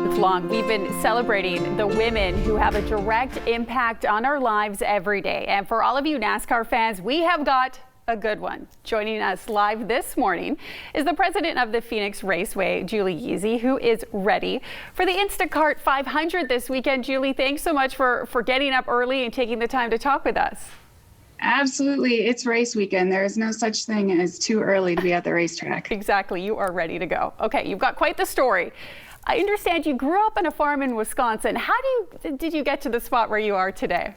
month long, we've been celebrating the women who have a direct impact on our lives every day. And for all of you NASCAR fans, we have got a good one. Joining us live this morning is the president of the Phoenix Raceway, Julie Giese, who is ready for the Instacart 500 this weekend. Julie, thanks so much for getting up early and taking the time to talk with us. Absolutely. It's race weekend. There is no such thing as too early to be at the racetrack. Exactly. You are ready to go. Okay, you've got quite the story. I understand you grew up on a farm in Wisconsin. How did you get to the spot where you are today?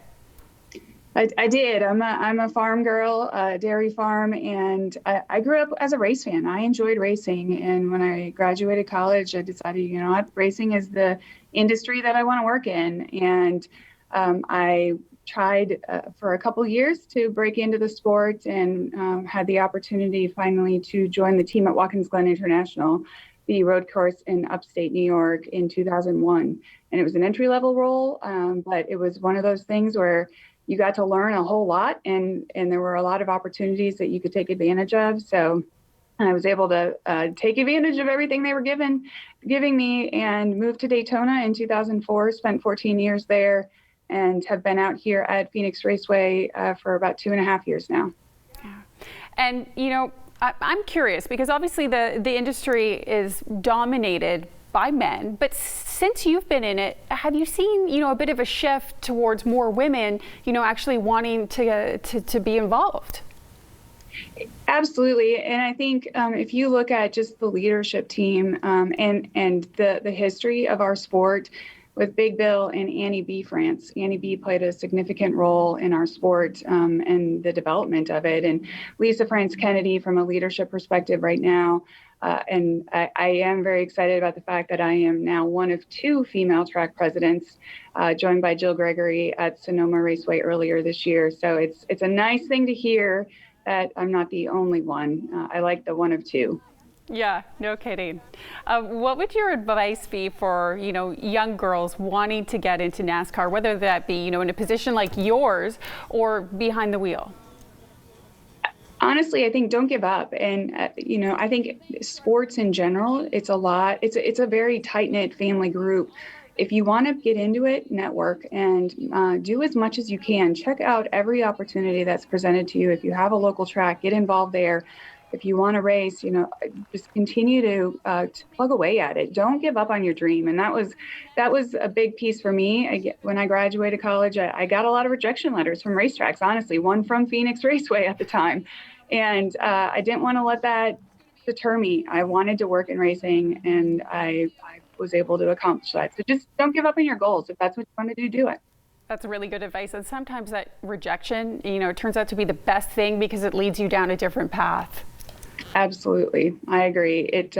I did. I'm a farm girl, a dairy farm, and I grew up as a race fan. I enjoyed racing, and when I graduated college, I decided, you know what, racing is the industry that I want to work in, and I tried for a couple years to break into the sport and had the opportunity finally to join the team at Watkins Glen International, the road course in upstate New York in 2001. And it was an entry-level role, but it was one of those things where you got to learn a whole lot, and there were a lot of opportunities that you could take advantage of. So I was able to take advantage of everything they were giving me and moved to Daytona in 2004, spent 14 years there, and have been out here at Phoenix Raceway for about 2.5 years now. Yeah. And, you know, I'm curious because obviously the industry is dominated by men, but since you've been in it, have you seen, you know, a bit of a shift towards more women, you know, actually wanting to be involved? Absolutely. And I think if you look at just the leadership team and the history of our sport, with Big Bill and Annie B. France. Annie B. played a significant role in our sport and the development of it. And Lisa France Kennedy from a leadership perspective right now. And I am very excited about the fact that I am now one of 2 female track presidents, joined by Jill Gregory at Sonoma Raceway earlier this year. So it's a nice thing to hear that I'm not the only one. I like the one of 2. Yeah, no kidding. What would your advice be for, you know, young girls wanting to get into NASCAR, whether that be, you know, in a position like yours or behind the wheel? Honestly, I think don't give up. And, you know, I think sports in general, it's a very tight-knit family group. If you want to get into it, network and do as much as you can. Check out every opportunity that's presented to you. If you have a local track, get involved there. If you want to race, you know, just continue to plug away at it. Don't give up on your dream. And that was a big piece for me. When I graduated college, I got a lot of rejection letters from racetracks, honestly, one from Phoenix Raceway at the time. And I didn't want to let that deter me. I wanted to work in racing, and I was able to accomplish that. So just don't give up on your goals. If that's what you want to do it. That's really good advice. And sometimes that rejection, you know, turns out to be the best thing because it leads you down a different path. Absolutely. I agree. It's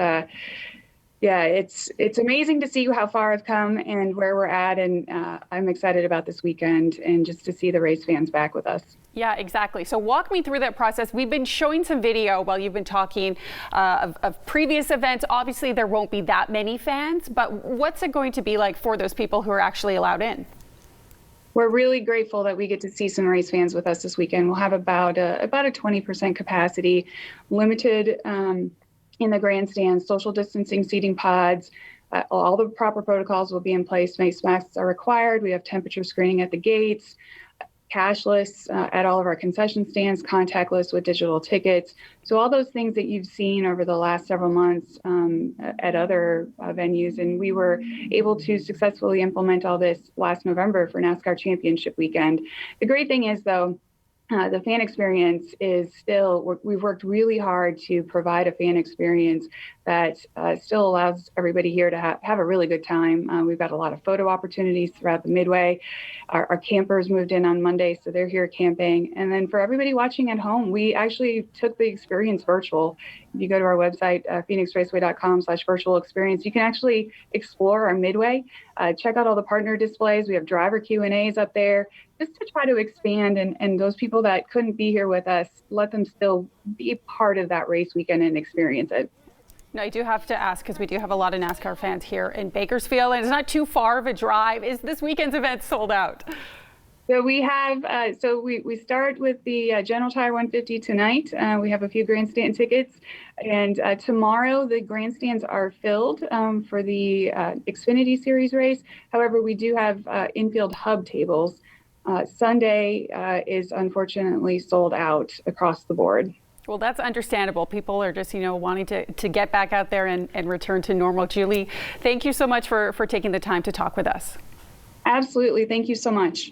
amazing to see how far I've come and where we're at. And I'm excited about this weekend and just to see the race fans back with us. Yeah, exactly. So walk me through that process. We've been showing some video while you've been talking of previous events. Obviously, there won't be that many fans, but what's it going to be like for those people who are actually allowed in? We're really grateful that we get to see some race fans with us this weekend. We'll have about a 20% capacity, limited in the grandstands, social distancing seating pods. All the proper protocols will be in place. Face masks are required. We have temperature screening at the gates, cashless at all of our concession stands, contactless with digital tickets. So all those things that you've seen over the last several months at other venues. And we were able to successfully implement all this last November for NASCAR Championship weekend. The great thing is, though, the fan experience is still, we've worked really hard to provide a fan experience that still allows everybody here to have a really good time. We've got a lot of photo opportunities throughout the Midway. Our campers moved in on Monday, so they're here camping. And then for everybody watching at home, we actually took the experience virtual. If you go to our website, phoenixraceway.com/virtual experience, you can actually explore our Midway, check out all the partner displays. We have driver Q&As up there, just to try to expand and those people that couldn't be here with us, let them still be part of that race weekend and experience it. Now, I do have to ask, because we do have a lot of NASCAR fans here in Bakersfield, and it's not too far of a drive. Is this weekend's event sold out? So we have, we start with the General Tire 150 tonight. We have a few grandstand tickets, and tomorrow the grandstands are filled for the Xfinity Series race. However, we do have infield hub tables. Sunday is unfortunately sold out across the board. Well, that's understandable. People are just, wanting to get back out there and return to normal. Julie, thank you so much for taking the time to talk with us. Absolutely. Thank you so much.